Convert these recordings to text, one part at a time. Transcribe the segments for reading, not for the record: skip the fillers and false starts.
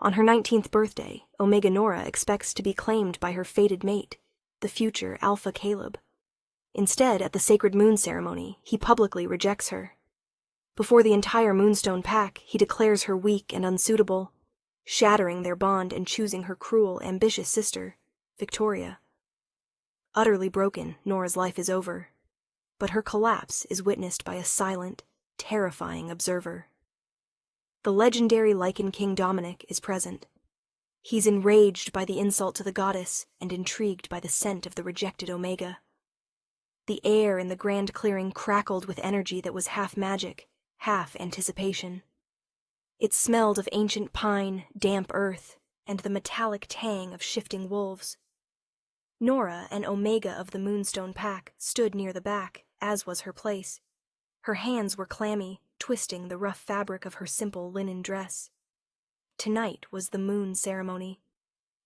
On her 19th birthday, Omega Nora expects to be claimed by her fated mate, the future Alpha Caleb. Instead, at the sacred moon ceremony, he publicly rejects her. Before the entire Moonstone pack, he declares her weak and unsuitable, shattering their bond and choosing her cruel, ambitious sister, Victoria. Utterly broken, Nora's life is over, but her collapse is witnessed by a silent, terrifying observer. The legendary Lycan King Dominic is present. He's enraged by the insult to the goddess and intrigued by the scent of the rejected Omega. The air in the grand clearing crackled with energy that was half magic, half anticipation. It smelled of ancient pine, damp earth, and the metallic tang of shifting wolves. Nora, an Omega of the Moonstone pack, stood near the back, as was her place. Her hands were clammy, twisting the rough fabric of her simple linen dress. Tonight was the moon ceremony.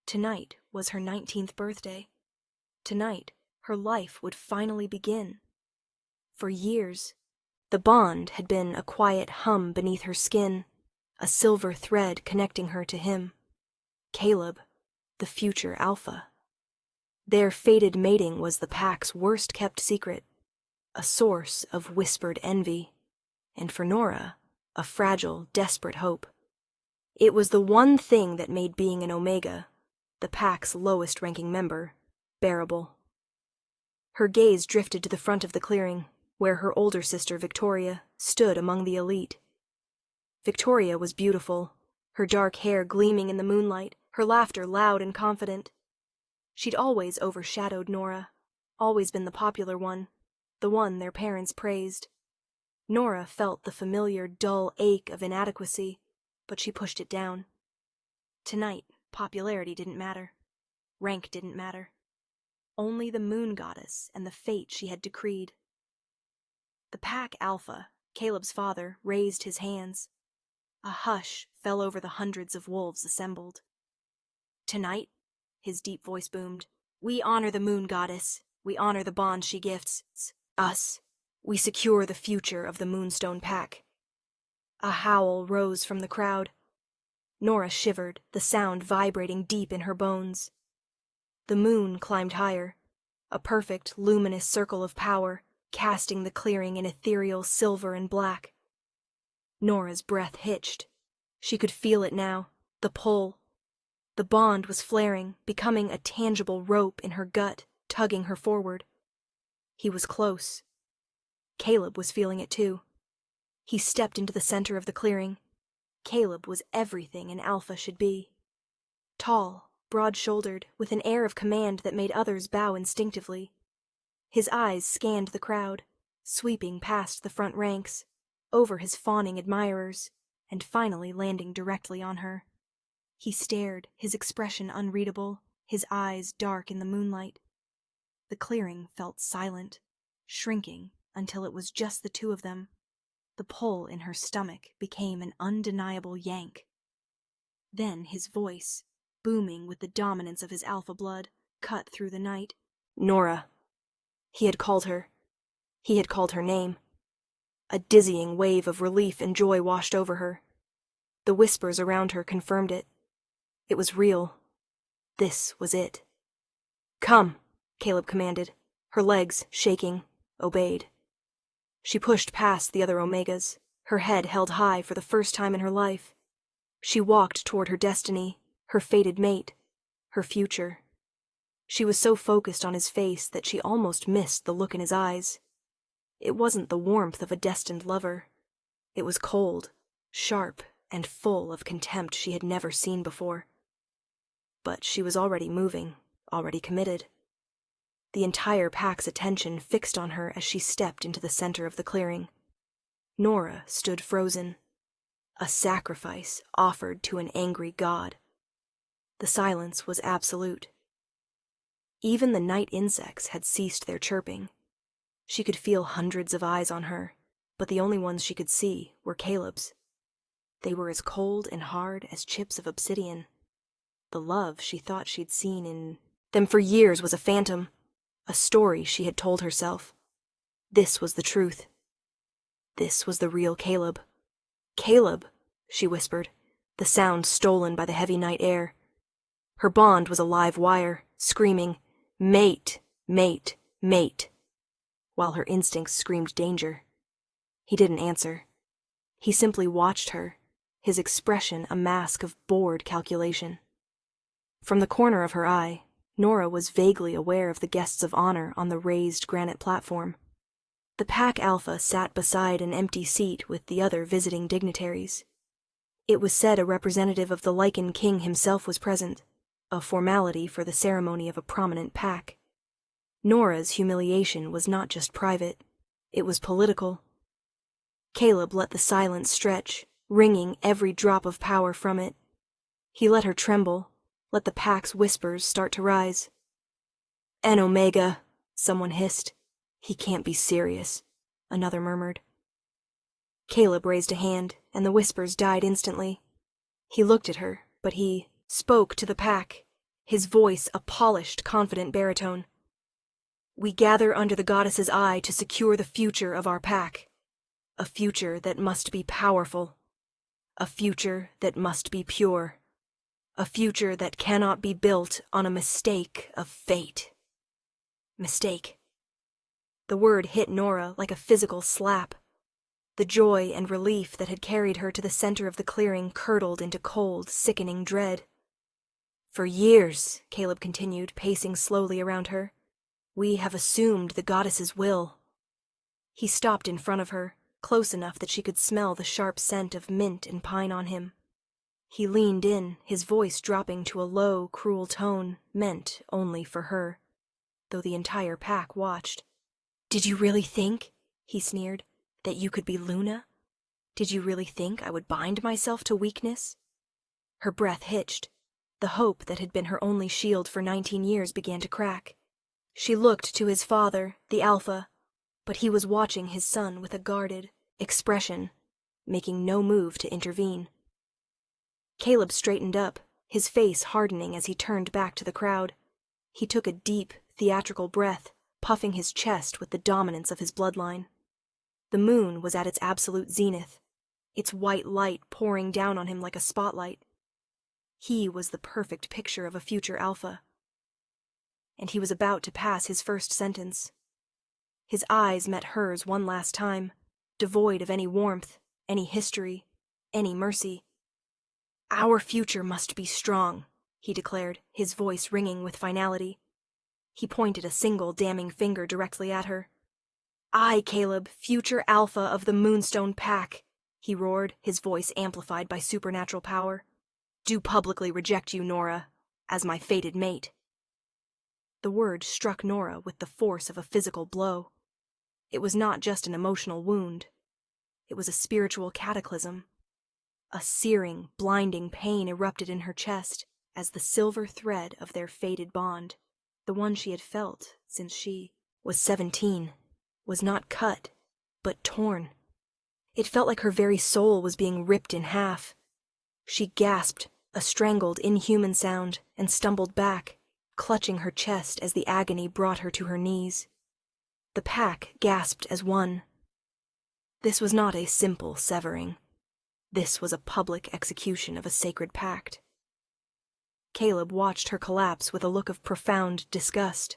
Tonight was her 19th birthday. Tonight, her life would finally begin. For years, the bond had been a quiet hum beneath her skin, a silver thread connecting her to him. Caleb, the future Alpha. Their fated mating was the pack's worst-kept secret, a source of whispered envy, and for Nora, a fragile, desperate hope. It was the one thing that made being an Omega, the pack's lowest-ranking member, bearable. Her gaze drifted to the front of the clearing, where her older sister, Victoria, stood among the elite. Victoria was beautiful, her dark hair gleaming in the moonlight, her laughter loud and confident. She'd always overshadowed Nora, always been the popular one, the one their parents praised. Nora felt the familiar, dull ache of inadequacy, but she pushed it down. Tonight, popularity didn't matter. Rank didn't matter. Only the moon goddess and the fate she had decreed. The pack Alpha, Caleb's father, raised his hands. A hush fell over the hundreds of wolves assembled. Tonight, his deep voice boomed, we honor the moon goddess. We honor the bond she gifts us. We secure the future of the Moonstone pack. A howl rose from the crowd. Nora shivered, the sound vibrating deep in her bones. The moon climbed higher, a perfect, luminous circle of power, casting the clearing in ethereal silver and black. Nora's breath hitched. She could feel it now, the pull. The bond was flaring, becoming a tangible rope in her gut, tugging her forward. He was close. Caleb was feeling it too. He stepped into the center of the clearing. Caleb was everything an Alpha should be. Tall, broad-shouldered, with an air of command that made others bow instinctively. His eyes scanned the crowd, sweeping past the front ranks, over his fawning admirers, and finally landing directly on her. He stared, his expression unreadable, his eyes dark in the moonlight. The clearing felt silent, shrinking until it was just the two of them. The pull in her stomach became an undeniable yank. Then his voice, booming with the dominance of his alpha blood, cut through the night. Nora. He had called her. He had called her name. A dizzying wave of relief and joy washed over her. The whispers around her confirmed it. It was real. This was it. Come, Caleb commanded. Her legs, shaking, obeyed. She pushed past the other Omegas, her head held high for the first time in her life. She walked toward her destiny, her fated mate, her future. She was so focused on his face that she almost missed the look in his eyes. It wasn't the warmth of a destined lover. It was cold, sharp, and full of contempt she had never seen before. But she was already moving, already committed. The entire pack's attention fixed on her as she stepped into the center of the clearing. Nora stood frozen, a sacrifice offered to an angry god. The silence was absolute. Even the night insects had ceased their chirping. She could feel hundreds of eyes on her, but the only ones she could see were Caleb's. They were as cold and hard as chips of obsidian. The love she thought she'd seen in them for years was a phantom, a story she had told herself. This was the truth. This was the real Caleb. Caleb, she whispered, the sound stolen by the heavy night air. Her bond was a live wire, screaming, "Mate, mate, mate," while her instincts screamed danger. He didn't answer. He simply watched her, his expression a mask of bored calculation. From the corner of her eye, Nora was vaguely aware of the guests of honor on the raised granite platform. The pack alpha sat beside an empty seat with the other visiting dignitaries. It was said a representative of the Lycan king himself was present, a formality for the ceremony of a prominent pack. Nora's humiliation was not just private, it was political. Caleb let the silence stretch, wringing every drop of power from it. He let her tremble, let the pack's whispers start to rise. "An Omega," someone hissed. "He can't be serious," another murmured. Caleb raised a hand, and the whispers died instantly. He looked at her, but he spoke to the pack, his voice a polished, confident baritone. "We gather under the goddess's eye to secure the future of our pack. A future that must be powerful. A future that must be pure. A future that cannot be built on a mistake of fate." Mistake. The word hit Nora like a physical slap. The joy and relief that had carried her to the center of the clearing curdled into cold, sickening dread. "For years," Caleb continued, pacing slowly around her, "we have assumed the goddess's will." He stopped in front of her, close enough that she could smell the sharp scent of mint and pine on him. He leaned in, his voice dropping to a low, cruel tone, meant only for her, though the entire pack watched. "Did you really think," he sneered, "that you could be Luna? Did you really think I would bind myself to weakness?" Her breath hitched. The hope that had been her only shield for 19 years began to crack. She looked to his father, the Alpha, but he was watching his son with a guarded expression, making no move to intervene. Caleb straightened up, his face hardening as he turned back to the crowd. He took a deep, theatrical breath, puffing his chest with the dominance of his bloodline. The moon was at its absolute zenith, its white light pouring down on him like a spotlight. He was the perfect picture of a future Alpha. And he was about to pass his first sentence. His eyes met hers one last time, devoid of any warmth, any history, any mercy. "Our future must be strong," he declared, his voice ringing with finality. He pointed a single damning finger directly at her. "I, Caleb, future Alpha of the Moonstone Pack," he roared, his voice amplified by supernatural power, "do publicly reject you, Nora, as my fated mate." The word struck Nora with the force of a physical blow. It was not just an emotional wound. It was a spiritual cataclysm. A searing, blinding pain erupted in her chest as the silver thread of their fated bond, the one she had felt since she was 17, was not cut, but torn. It felt like her very soul was being ripped in half. She gasped, a strangled, inhuman sound, and stumbled back, clutching her chest as the agony brought her to her knees. The pack gasped as one. This was not a simple severing. This was a public execution of a sacred pact. Caleb watched her collapse with a look of profound disgust.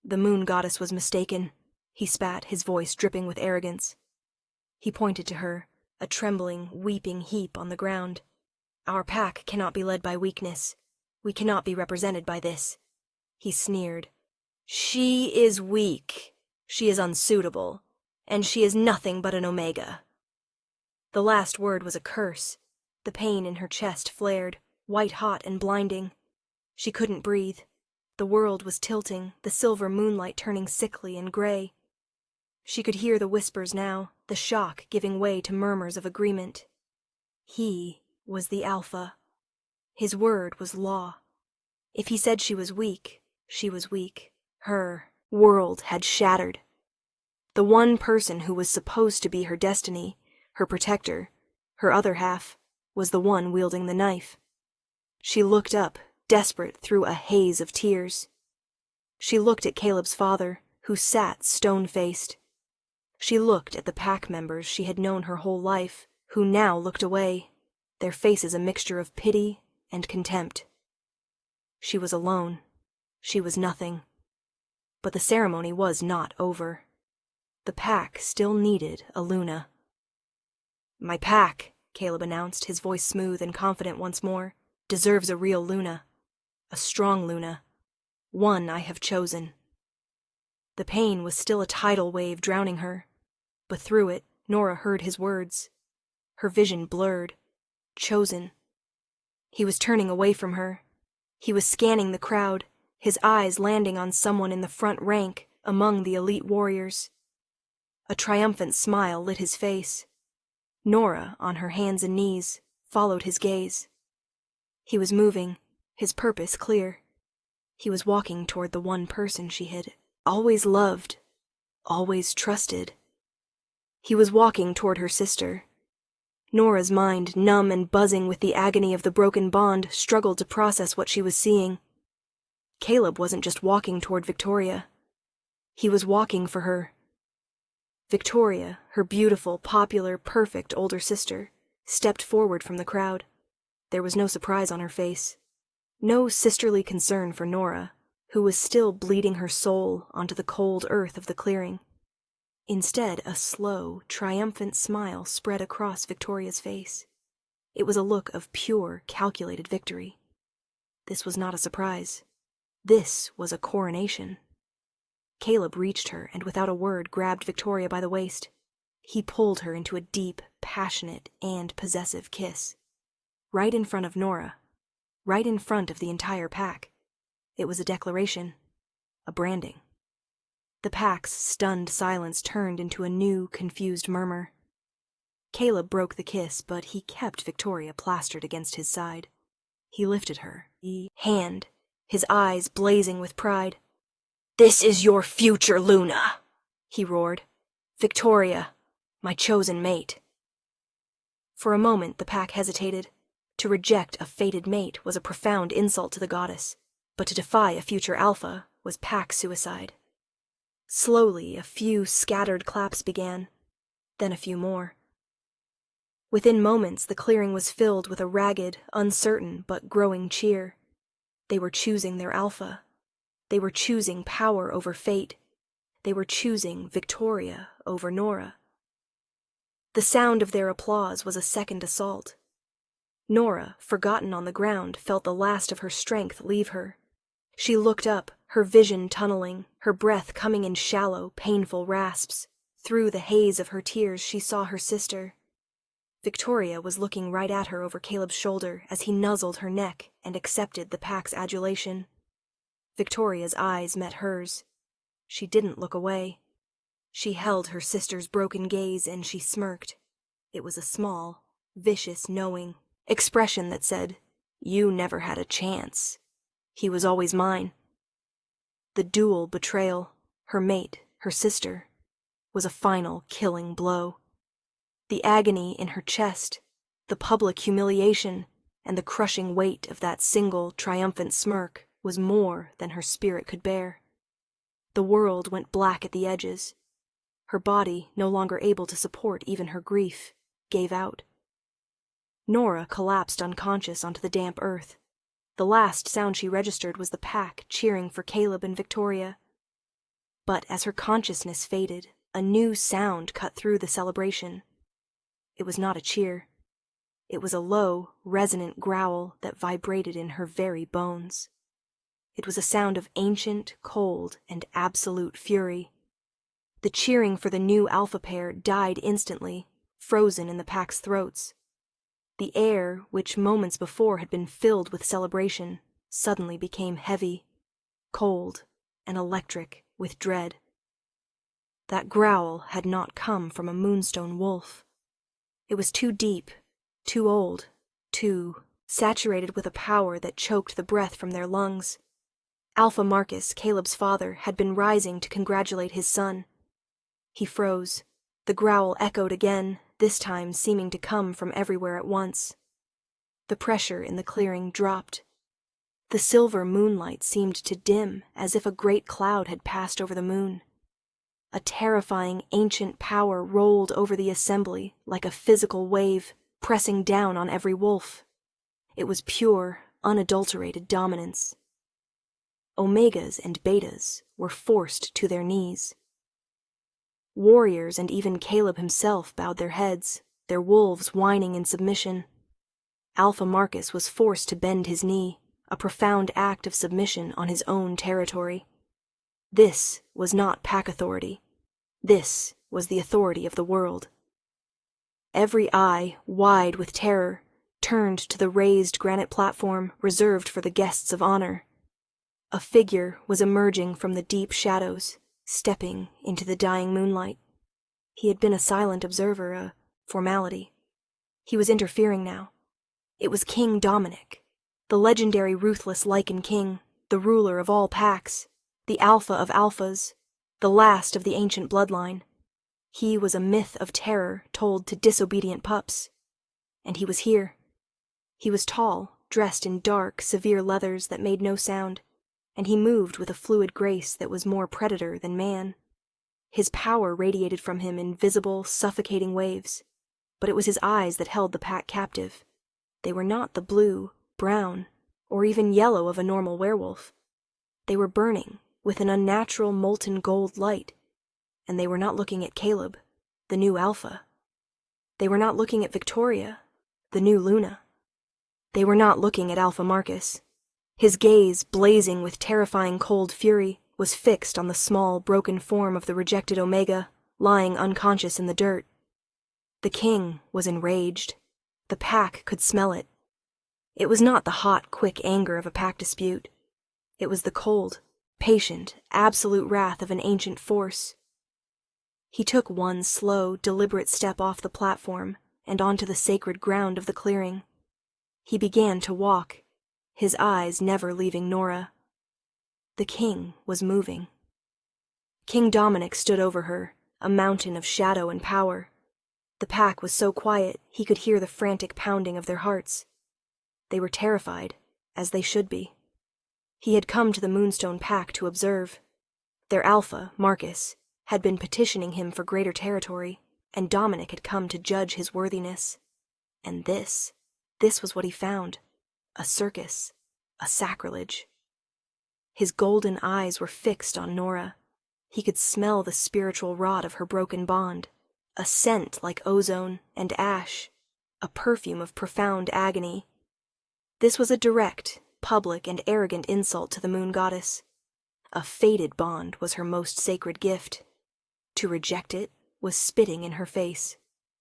"The moon goddess was mistaken," he spat, his voice dripping with arrogance. He pointed to her, a trembling, weeping heap on the ground. "Our pack cannot be led by weakness. We cannot be represented by this." He sneered. "She is weak. She is unsuitable. And she is nothing but an Omega." The last word was a curse. The pain in her chest flared, white-hot and blinding. She couldn't breathe. The world was tilting, the silver moonlight turning sickly and gray. She could hear the whispers now, the shock giving way to murmurs of agreement. He was the Alpha. His word was law. If he said she was weak, she was weak. Her world had shattered. The one person who was supposed to be her destiny, her protector, her other half, was the one wielding the knife. She looked up, desperate through a haze of tears. She looked at Caleb's father, who sat stone-faced. She looked at the pack members she had known her whole life, who now looked away, their faces a mixture of pity and contempt. She was alone. She was nothing. But the ceremony was not over. The pack still needed a Luna. "My pack," Caleb announced, his voice smooth and confident once more, "deserves a real Luna. A strong Luna. One I have chosen." The pain was still a tidal wave drowning her, but through it, Nora heard his words. Her vision blurred. Chosen. He was turning away from her. He was scanning the crowd, his eyes landing on someone in the front rank among the elite warriors. A triumphant smile lit his face. Nora, on her hands and knees, followed his gaze. He was moving, his purpose clear. He was walking toward the one person she had always loved, always trusted. He was walking toward her sister. Nora's mind, numb and buzzing with the agony of the broken bond, struggled to process what she was seeing. Caleb wasn't just walking toward Victoria. He was walking for her. Victoria, her beautiful, popular, perfect older sister, stepped forward from the crowd. There was no surprise on her face. No sisterly concern for Nora, who was still bleeding her soul onto the cold earth of the clearing. Instead, a slow, triumphant smile spread across Victoria's face. It was a look of pure, calculated victory. This was not a surprise. This was a coronation. Caleb reached her and without a word grabbed Victoria by the waist. He pulled her into a deep, passionate, and possessive kiss. Right in front of Nora. Right in front of the entire pack. It was a declaration. A branding. The pack's stunned silence turned into a new, confused murmur. Caleb broke the kiss, but he kept Victoria plastered against his side. He lifted her, hand, his eyes blazing with pride. "This is your future, Luna," he roared. "Victoria, my chosen mate." For a moment the pack hesitated. To reject a fated mate was a profound insult to the goddess, but to defy a future alpha was pack suicide. Slowly, a few scattered claps began, then a few more. Within moments, the clearing was filled with a ragged, uncertain, but growing cheer. They were choosing their alpha. They were choosing power over fate. They were choosing Victoria over Nora. The sound of their applause was a second assault. Nora, forgotten on the ground, felt the last of her strength leave her. She looked up, her vision tunneling, her breath coming in shallow, painful rasps. Through the haze of her tears, she saw her sister. Victoria was looking right at her over Caleb's shoulder as he nuzzled her neck and accepted the pack's adulation. Victoria's eyes met hers. She didn't look away. She held her sister's broken gaze and she smirked. It was a small, vicious, knowing expression that said, "You never had a chance. He was always mine." The dual betrayal, her mate, her sister, was a final killing blow. The agony in her chest, the public humiliation, and the crushing weight of that single, triumphant smirk was more than her spirit could bear. The world went black at the edges. Her body, no longer able to support even her grief, gave out. Nora collapsed unconscious onto the damp earth. The last sound she registered was the pack cheering for Caleb and Victoria. But as her consciousness faded, a new sound cut through the celebration. It was not a cheer. It was a low, resonant growl that vibrated in her very bones. It was a sound of ancient, cold, and absolute fury. The cheering for the new alpha pair died instantly, frozen in the pack's throats. The air, which moments before had been filled with celebration, suddenly became heavy, cold, and electric with dread. That growl had not come from a moonstone wolf. It was too deep, too old, too saturated with a power that choked the breath from their lungs. Alpha Marcus, Caleb's father, had been rising to congratulate his son. He froze. The growl echoed again, this time seeming to come from everywhere at once. The pressure in the clearing dropped. The silver moonlight seemed to dim as if a great cloud had passed over the moon. A terrifying ancient power rolled over the assembly like a physical wave, pressing down on every wolf. It was pure, unadulterated dominance. Omegas and betas were forced to their knees. Warriors and even Caleb himself bowed their heads, their wolves whining in submission. Alpha Marcus was forced to bend his knee, a profound act of submission on his own territory. This was not pack authority. This was the authority of the world. Every eye, wide with terror, turned to the raised granite platform reserved for the guests of honor. A figure was emerging from the deep shadows, stepping into the dying moonlight. He had been a silent observer, a formality. He was interfering now. It was King Dominic, the legendary ruthless Lycan king, the ruler of all packs, the alpha of alphas, the last of the ancient bloodline. He was a myth of terror told to disobedient pups. And he was here. He was tall, dressed in dark, severe leathers that made no sound, and he moved with a fluid grace that was more predator than man. His power radiated from him in visible, suffocating waves, but it was his eyes that held the pack captive. They were not the blue, brown, or even yellow of a normal werewolf. They were burning with an unnatural molten gold light, and they were not looking at Caleb, the new alpha. They were not looking at Victoria, the new Luna. They were not looking at Alpha Marcus. His gaze, blazing with terrifying cold fury, was fixed on the small, broken form of the rejected Omega, lying unconscious in the dirt. The king was enraged. The pack could smell it. It was not the hot, quick anger of a pack dispute. It was the cold, patient, absolute wrath of an ancient force. He took one slow, deliberate step off the platform and onto the sacred ground of the clearing. He began to walk, his eyes never leaving Nora. The king was moving. King Dominic stood over her, a mountain of shadow and power. The pack was so quiet he could hear the frantic pounding of their hearts. They were terrified, as they should be. He had come to the Moonstone Pack to observe. Their alpha, Marcus, had been petitioning him for greater territory, and Dominic had come to judge his worthiness. And this was what he found. A circus, a sacrilege. His golden eyes were fixed on Nora. He could smell the spiritual rot of her broken bond, a scent like ozone and ash, a perfume of profound agony. This was a direct, public, and arrogant insult to the moon goddess. A fated bond was her most sacred gift. To reject it was spitting in her face.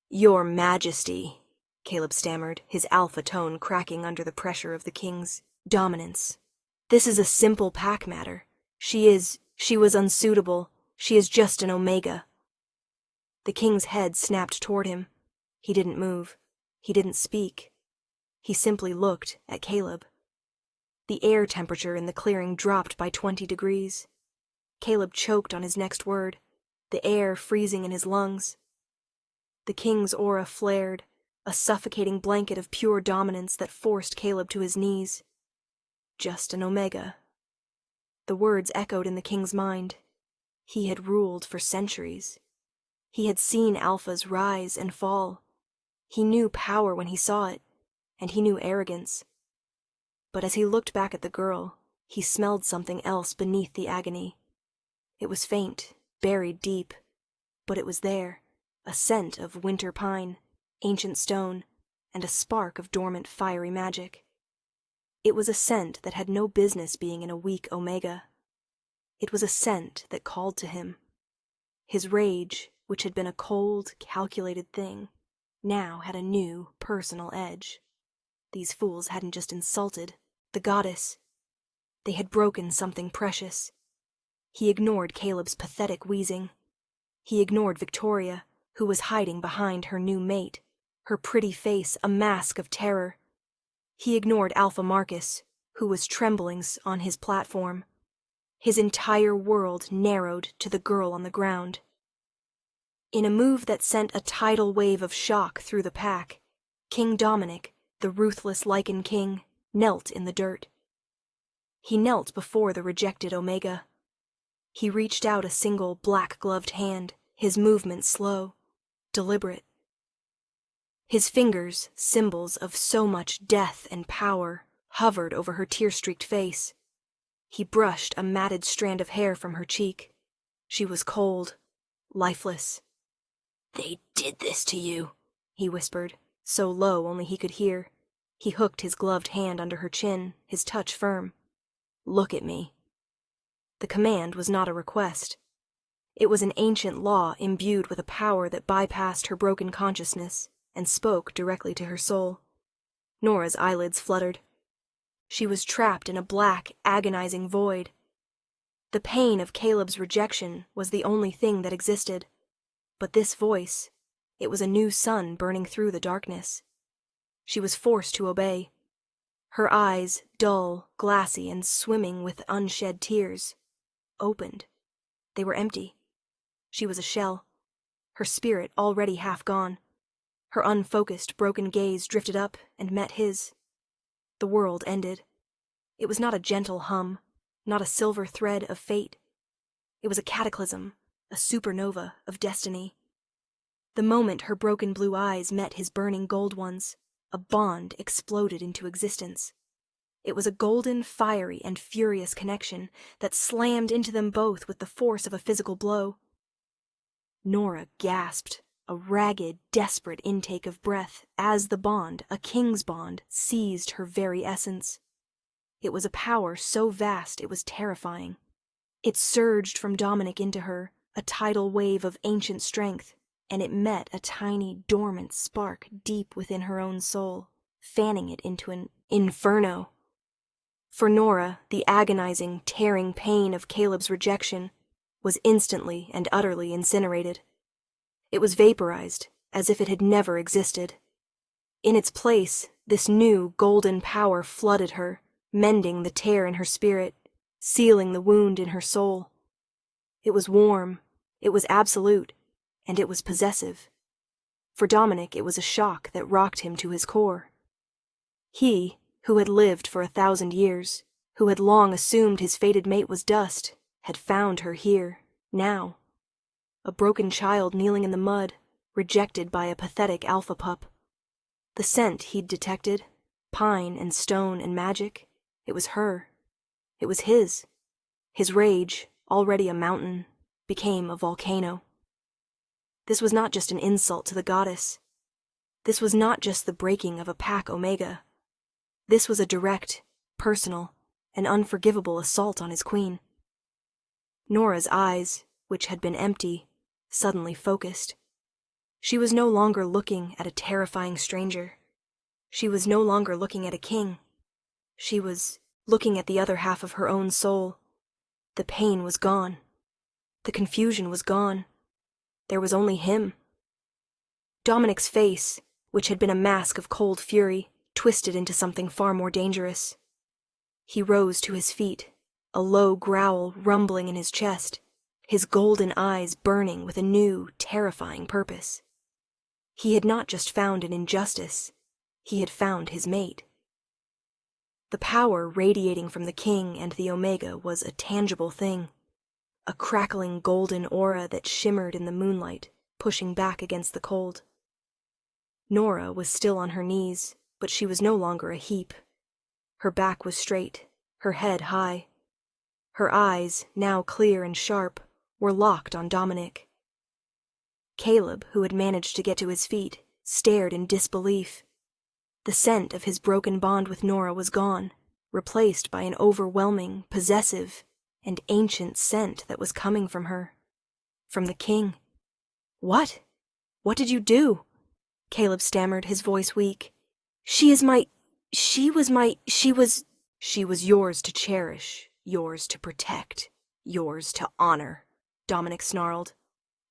"Your Majesty," Caleb stammered, his alpha tone cracking under the pressure of the king's dominance. "This is a simple pack matter. She was unsuitable. She is just an Omega." The king's head snapped toward him. He didn't move. He didn't speak. He simply looked at Caleb. The air temperature in the clearing dropped by 20 degrees. Caleb choked on his next word, the air freezing in his lungs. The king's aura flared, a suffocating blanket of pure dominance that forced Caleb to his knees. Just an Omega. The words echoed in the king's mind. He had ruled for centuries. He had seen alphas rise and fall. He knew power when he saw it, and he knew arrogance. But as he looked back at the girl, he smelled something else beneath the agony. It was faint, buried deep, but it was there, a scent of winter pine, ancient stone, and a spark of dormant fiery magic. It was a scent that had no business being in a weak Omega. It was a scent that called to him. His rage, which had been a cold, calculated thing, now had a new, personal edge. These fools hadn't just insulted the goddess. They had broken something precious. He ignored Caleb's pathetic wheezing. He ignored Victoria, who was hiding behind her new mate, her pretty face a mask of terror. He ignored Alpha Marcus, who was trembling on his platform. His entire world narrowed to the girl on the ground. In a move that sent a tidal wave of shock through the pack, King Dominic, the ruthless Lycan king, knelt in the dirt. He knelt before the rejected Omega. He reached out a single black-gloved hand, his movement slow, deliberate. His fingers, symbols of so much death and power, hovered over her tear-streaked face. He brushed a matted strand of hair from her cheek. She was cold, lifeless. "They did this to you," he whispered, so low only he could hear. He hooked his gloved hand under her chin, his touch firm. "Look at me." The command was not a request. It was an ancient law imbued with a power that bypassed her broken consciousness and spoke directly to her soul. Nora's eyelids fluttered. She was trapped in a black, agonizing void. The pain of Caleb's rejection was the only thing that existed. But this voice, it was a new sun burning through the darkness. She was forced to obey. Her eyes, dull, glassy, and swimming with unshed tears, opened. They were empty. She was a shell, her spirit already half gone. Her unfocused, broken gaze drifted up and met his. The world ended. It was not a gentle hum, not a silver thread of fate. It was a cataclysm, a supernova of destiny. The moment her broken blue eyes met his burning gold ones, a bond exploded into existence. It was a golden, fiery, and furious connection that slammed into them both with the force of a physical blow. Nora gasped, a ragged, desperate intake of breath, as the bond, a king's bond, seized her very essence. It was a power so vast it was terrifying. It surged from Dominic into her, a tidal wave of ancient strength, and it met a tiny, dormant spark deep within her own soul, fanning it into an inferno. For Nora, the agonizing, tearing pain of Caleb's rejection was instantly and utterly incinerated. It was vaporized, as if it had never existed. In its place, this new, golden power flooded her, mending the tear in her spirit, sealing the wound in her soul. It was warm, it was absolute, and it was possessive. For Dominic, it was a shock that rocked him to his core. He, who had lived for 1,000 years, who had long assumed his fated mate was dust, had found her here, now. A broken child kneeling in the mud, rejected by a pathetic alpha pup. The scent he'd detected, pine and stone and magic, it was her. It was his. His rage, already a mountain, became a volcano. This was not just an insult to the goddess. This was not just the breaking of a pack Omega. This was a direct, personal, and unforgivable assault on his queen. Nora's eyes, which had been empty, suddenly focused. She was no longer looking at a terrifying stranger. She was no longer looking at a king. She was looking at the other half of her own soul. The pain was gone. The confusion was gone. There was only him. Dominic's face, which had been a mask of cold fury, twisted into something far more dangerous. He rose to his feet, a low growl rumbling in his chest, his golden eyes burning with a new, terrifying purpose. He had not just found an injustice, he had found his mate. The power radiating from the king and the Omega was a tangible thing, a crackling golden aura that shimmered in the moonlight, pushing back against the cold. Nora was still on her knees, but she was no longer a heap. Her back was straight, her head high. Her eyes, now clear and sharp, were locked on Dominic. Caleb, who had managed to get to his feet, stared in disbelief. The scent of his broken bond with Nora was gone, replaced by an overwhelming, possessive, and ancient scent that was coming from her. From the king. "What? What did you do?" Caleb stammered, his voice weak. She was yours to cherish, yours to protect, yours to honor," Dominic snarled.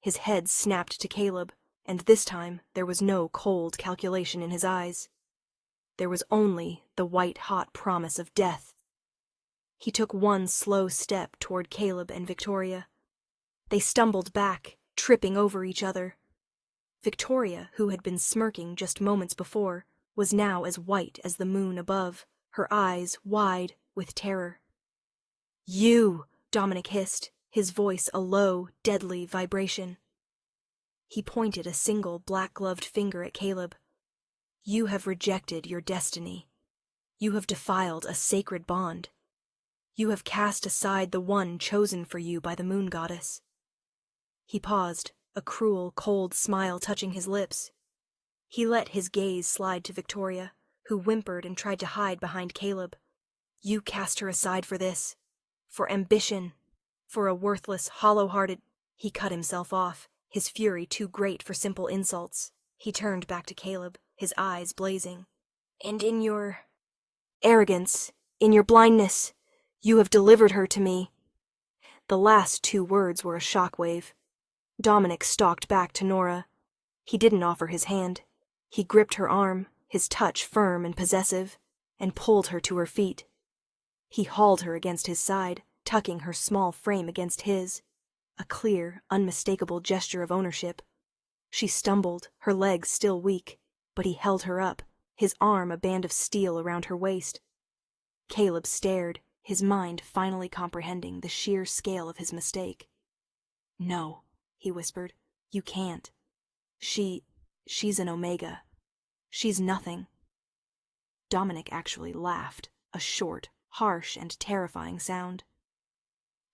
His head snapped to Caleb, and this time there was no cold calculation in his eyes. There was only the white-hot promise of death. He took one slow step toward Caleb and Victoria. They stumbled back, tripping over each other. Victoria, who had been smirking just moments before, was now as white as the moon above, her eyes wide with terror. "You!" Dominic hissed, his voice a low, deadly vibration. He pointed a single black-gloved finger at Caleb, You have rejected your destiny. You have defiled a sacred bond. You have cast aside the one chosen for you by the moon goddess. He paused, a cruel, cold smile touching his lips. He let his gaze slide to Victoria, who whimpered and tried to hide behind Caleb. You cast her aside for this. For ambition. For a worthless, hollow-hearted... He cut himself off, his fury too great for simple insults. He turned back to Caleb, his eyes blazing. And in your arrogance, in your blindness, you have delivered her to me. The last two words were a shockwave. Dominic stalked back to Nora. He didn't offer his hand. He gripped her arm, his touch firm and possessive, and pulled her to her feet. He hauled her against his side, tucking her small frame against his. A clear, unmistakable gesture of ownership. She stumbled, her legs still weak, but he held her up, his arm a band of steel around her waist. Caleb stared, his mind finally comprehending the sheer scale of his mistake. No, he whispered, you can't. She's an Omega. She's nothing. Dominic actually laughed, a short, harsh, and terrifying sound.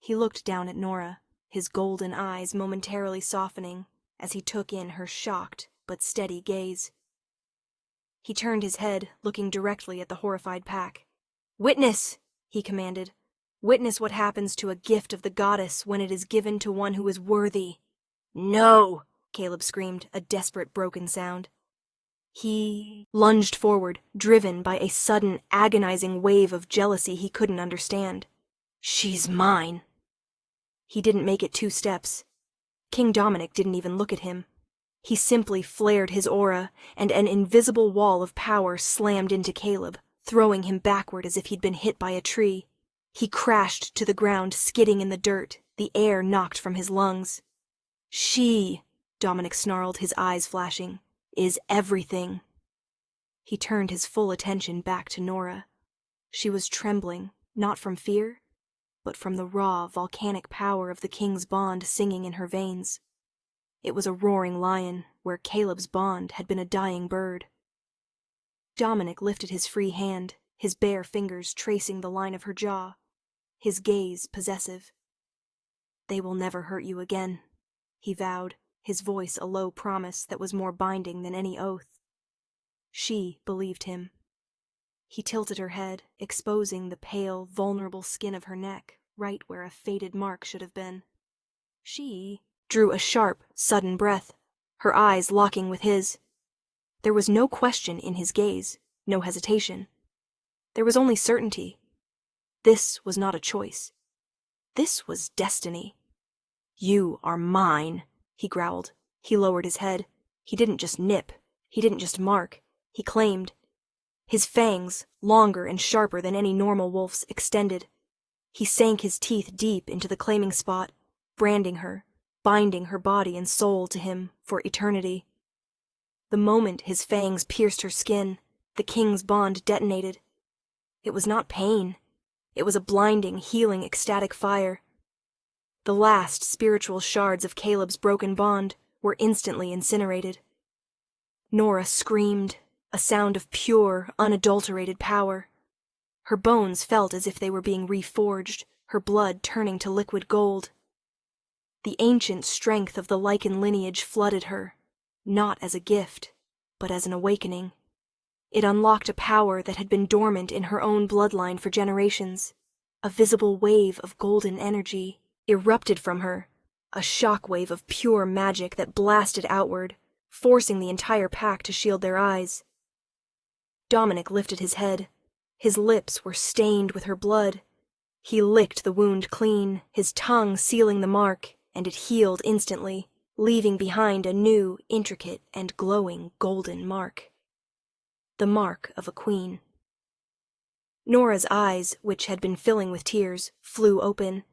He looked down at Nora, his golden eyes momentarily softening as he took in her shocked but steady gaze. He turned his head, looking directly at the horrified pack. "Witness!" he commanded. "Witness what happens to a gift of the goddess when it is given to one who is worthy." "No!" Caleb screamed, a desperate broken sound. He lunged forward, driven by a sudden, agonizing wave of jealousy he couldn't understand. "She's mine." He didn't make it 2 steps. King Dominic didn't even look at him. He simply flared his aura, and an invisible wall of power slammed into Caleb, throwing him backward as if he'd been hit by a tree. He crashed to the ground, skidding in the dirt, the air knocked from his lungs. "She," Dominic snarled, his eyes flashing, "is everything." He turned his full attention back to Nora. She was trembling, not from fear, but from the raw, volcanic power of the king's bond singing in her veins. It was a roaring lion, where Caleb's bond had been a dying bird. Dominic lifted his free hand, his bare fingers tracing the line of her jaw, his gaze possessive. "They will never hurt you again," he vowed, his voice a low promise that was more binding than any oath. She believed him. He tilted her head, exposing the pale, vulnerable skin of her neck, right where a faded mark should have been. She drew a sharp, sudden breath, her eyes locking with his. There was no question in his gaze, no hesitation. There was only certainty. This was not a choice. This was destiny. "You are mine," he growled. He lowered his head. He didn't just nip. He didn't just mark. He claimed. His fangs, longer and sharper than any normal wolf's, extended. He sank his teeth deep into the claiming spot, branding her, binding her body and soul to him for eternity. The moment his fangs pierced her skin, the king's bond detonated. It was not pain. It was a blinding, healing, ecstatic fire. The last spiritual shards of Caleb's broken bond were instantly incinerated. Nora screamed, a sound of pure, unadulterated power. Her bones felt as if they were being reforged, her blood turning to liquid gold. The ancient strength of the Lycan lineage flooded her, not as a gift, but as an awakening. It unlocked a power that had been dormant in her own bloodline for generations. A visible wave of golden energy erupted from her, a shockwave of pure magic that blasted outward, forcing the entire pack to shield their eyes. Dominic lifted his head. His lips were stained with her blood. He licked the wound clean, his tongue sealing the mark, and it healed instantly, leaving behind a new, intricate, and glowing golden mark. The mark of a queen. Nora's eyes, which had been filling with tears, flew open.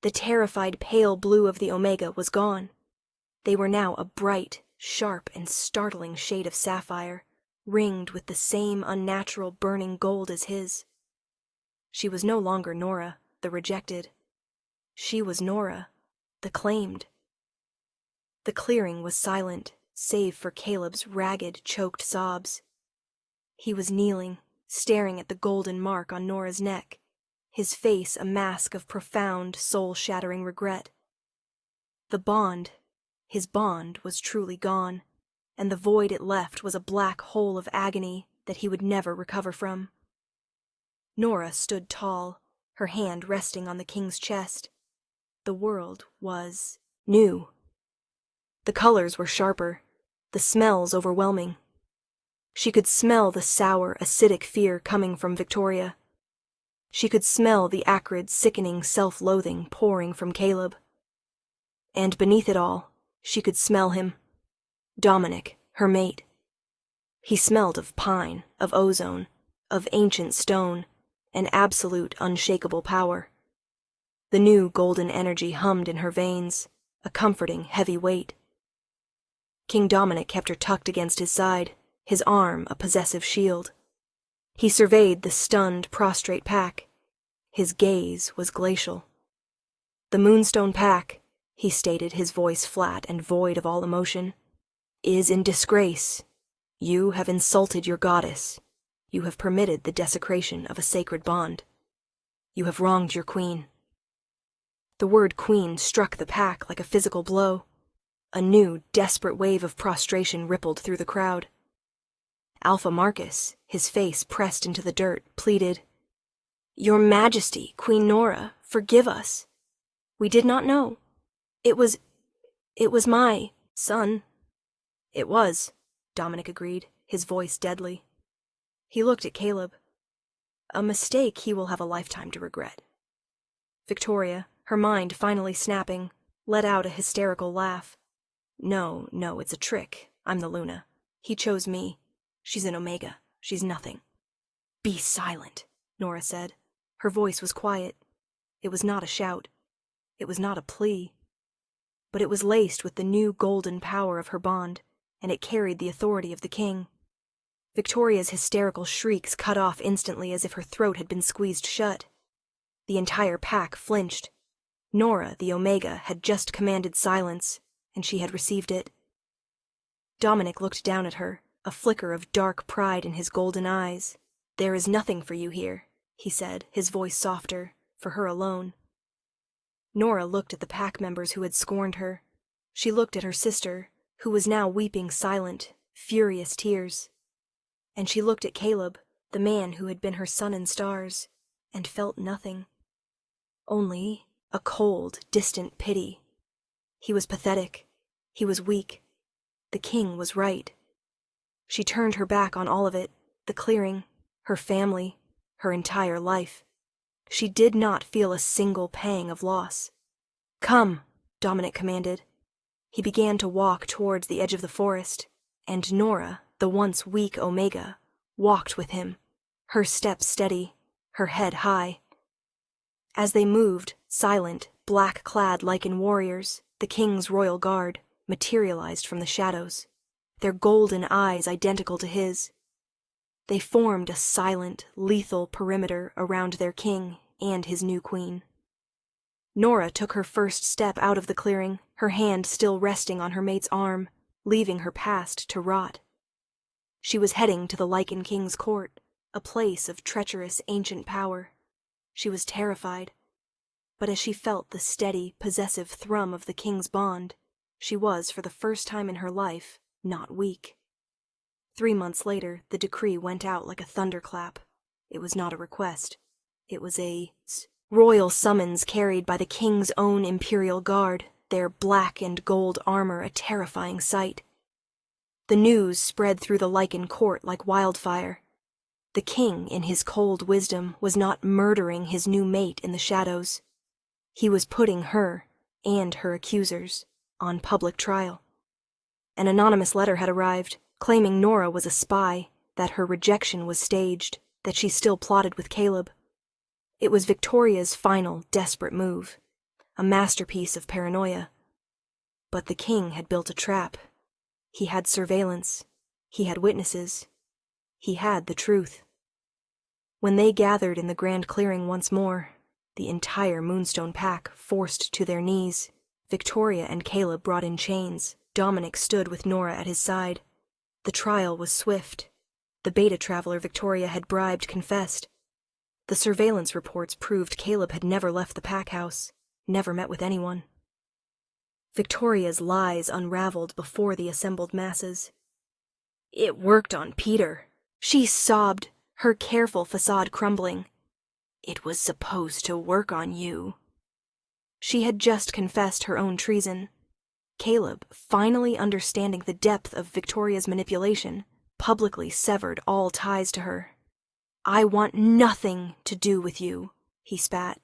The terrified pale blue of the Omega was gone. They were now a bright, sharp, and startling shade of sapphire, ringed with the same unnatural burning gold as his. She was no longer Nora, the rejected. She was Nora, the claimed. The clearing was silent, save for Caleb's ragged, choked sobs. He was kneeling, staring at the golden mark on Nora's neck, his face a mask of profound, soul-shattering regret. His bond was truly gone, and the void it left was a black hole of agony that he would never recover from. Nora stood tall, her hand resting on the king's chest. The world was new. The colors were sharper, the smells overwhelming. She could smell the sour, acidic fear coming from Victoria. She could smell the acrid, sickening self-loathing pouring from Caleb. And beneath it all, she could smell him. Dominic, her mate. He smelled of pine, of ozone, of ancient stone, an absolute, unshakable power. The new golden energy hummed in her veins, a comforting, heavy weight. King Dominic kept her tucked against his side, his arm a possessive shield. He surveyed the stunned, prostrate pack. His gaze was glacial. The Moonstone Pack, he stated, his voice flat and void of all emotion, is in disgrace. You have insulted your goddess. You have permitted the desecration of a sacred bond. You have wronged your queen. The word queen struck the pack like a physical blow. A new, desperate wave of prostration rippled through the crowd. Alpha Marcus, his face pressed into the dirt, pleaded, "Your Majesty, Queen Nora, forgive us. We did not know. It was my son." "It was," Dominic agreed, his voice deadly. He looked at Caleb. "A mistake he will have a lifetime to regret." Victoria, her mind finally snapping, let out a hysterical laugh. No, it's a trick. I'm the Luna. He chose me. She's an Omega. She's nothing." "Be silent," Nora said. Her voice was quiet. It was not a shout. It was not a plea. But it was laced with the new golden power of her bond, and it carried the authority of the king. Victoria's hysterical shrieks cut off instantly as if her throat had been squeezed shut. The entire pack flinched. Nora, the Omega, had just commanded silence, and she had received it. Dominic looked down at her, a flicker of dark pride in his golden eyes. "There is nothing for you here," he said, his voice softer, for her alone. Nora looked at the pack members who had scorned her. She looked at her sister, who was now weeping silent, furious tears. And she looked at Caleb, the man who had been her sun and stars, and felt nothing. Only a cold, distant pity. He was pathetic. He was weak. The king was right. She turned her back on all of it, the clearing, her family, her entire life. She did not feel a single pang of loss. "Come," Dominic commanded. He began to walk towards the edge of the forest, and Nora, the once weak Omega, walked with him, her steps steady, her head high. As they moved, silent, black-clad Lycan warriors, the king's royal guard, materialized from the shadows, their golden eyes identical to his. They formed a silent, lethal perimeter around their king and his new queen. Nora took her first step out of the clearing, her hand still resting on her mate's arm, leaving her past to rot. She was heading to the Lycan king's court, a place of treacherous ancient power. She was terrified, but as she felt the steady, possessive thrum of the king's bond, she was, for the first time in her life, not weak. 3 months later, the decree went out like a thunderclap. It was not a request. It was a royal summons carried by the king's own imperial guard, their black and gold armor a terrifying sight. The news spread through the Lycan court like wildfire. The king, in his cold wisdom, was not murdering his new mate in the shadows. He was putting her, and her accusers, on public trial. An anonymous letter had arrived, claiming Nora was a spy, that her rejection was staged, that she still plotted with Caleb. It was Victoria's final, desperate move, a masterpiece of paranoia. But the king had built a trap. He had surveillance. He had witnesses. He had the truth. When they gathered in the grand clearing once more, the entire Moonstone Pack forced to their knees, Victoria and Caleb brought in chains, Dominic stood with Nora at his side. The trial was swift. The beta traveler Victoria had bribed confessed. The surveillance reports proved Caleb had never left the pack house, never met with anyone. Victoria's lies unraveled before the assembled masses. It worked on Peter. She sobbed, her careful facade crumbling. It was supposed to work on you. She had just confessed her own treason. Caleb, finally understanding the depth of Victoria's manipulation, publicly severed all ties to her. I want nothing to do with you, he spat.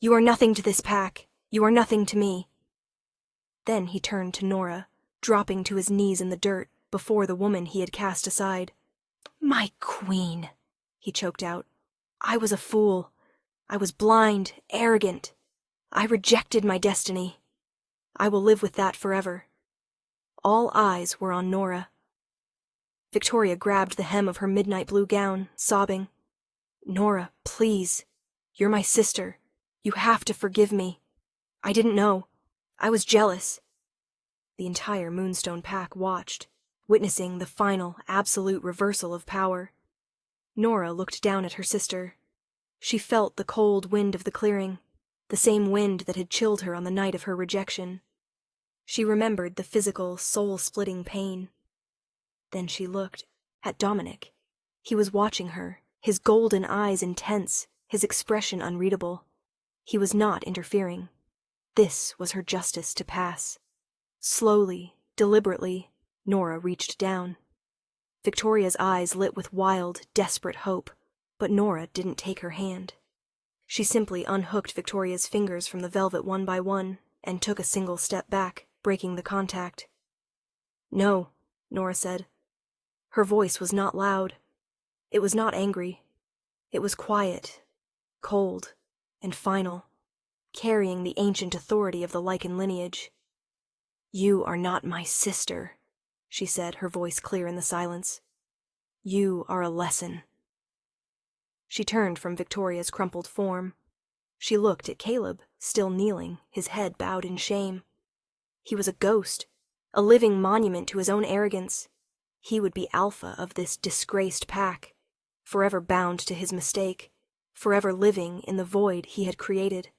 You are nothing to this pack. You are nothing to me. Then he turned to Nora, dropping to his knees in the dirt before the woman he had cast aside. My queen, he choked out. I was a fool. I was blind, arrogant. I rejected my destiny. I will live with that forever. All eyes were on Nora. Victoria grabbed the hem of her midnight blue gown, sobbing. Nora, please. You're my sister. You have to forgive me. I didn't know. I was jealous. The entire Moonstone pack watched, witnessing the final, absolute reversal of power. Nora looked down at her sister. She felt the cold wind of the clearing, the same wind that had chilled her on the night of her rejection. She remembered the physical, soul-splitting pain. Then she looked at Dominic. He was watching her, his golden eyes intense, his expression unreadable. He was not interfering. This was her justice to pass. Slowly, deliberately, Nora reached down. Victoria's eyes lit with wild, desperate hope, but Nora didn't take her hand. She simply unhooked Victoria's fingers from the velvet one by one and took a single step back, breaking the contact. No, Nora said. Her voice was not loud. It was not angry. It was quiet, cold, and final, carrying the ancient authority of the Lycan lineage. You are not my sister, she said, her voice clear in the silence. You are a lesson. She turned from Victoria's crumpled form. She looked at Caleb, still kneeling, his head bowed in shame. He was a ghost, a living monument to his own arrogance. He would be alpha of this disgraced pack, forever bound to his mistake, forever living in the void he had created.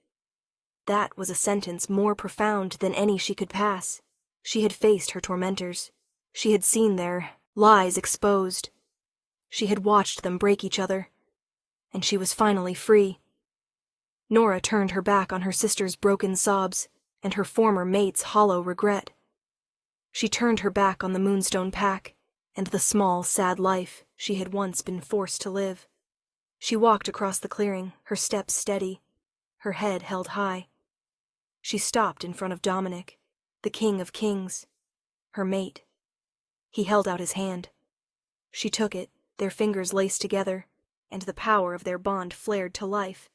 That was a sentence more profound than any she could pass. She had faced her tormentors. She had seen their lies exposed. She had watched them break each other. And she was finally free. Nora turned her back on her sister's broken sobs and her former mate's hollow regret. She turned her back on the Moonstone pack and the small, sad life she had once been forced to live. She walked across the clearing, her steps steady, her head held high. She stopped in front of Dominic, the King of Kings, her mate. He held out his hand. She took it, their fingers laced together, and the power of their bond flared to life,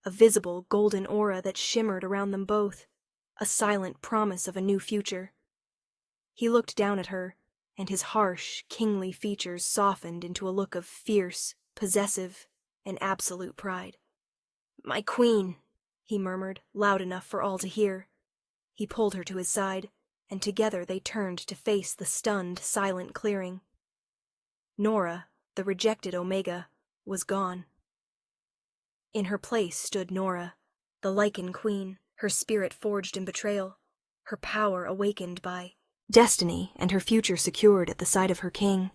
a visible golden aura that shimmered around them both, a silent promise of a new future. He looked down at her, and his harsh, kingly features softened into a look of fierce, possessive, and absolute pride. My queen, he murmured, loud enough for all to hear. He pulled her to his side, and together they turned to face the stunned, silent clearing. Nora, the rejected Omega, was gone. In her place stood Nora, the Lycan queen, her spirit forged in betrayal, her power awakened by destiny and her future secured at the side of her king.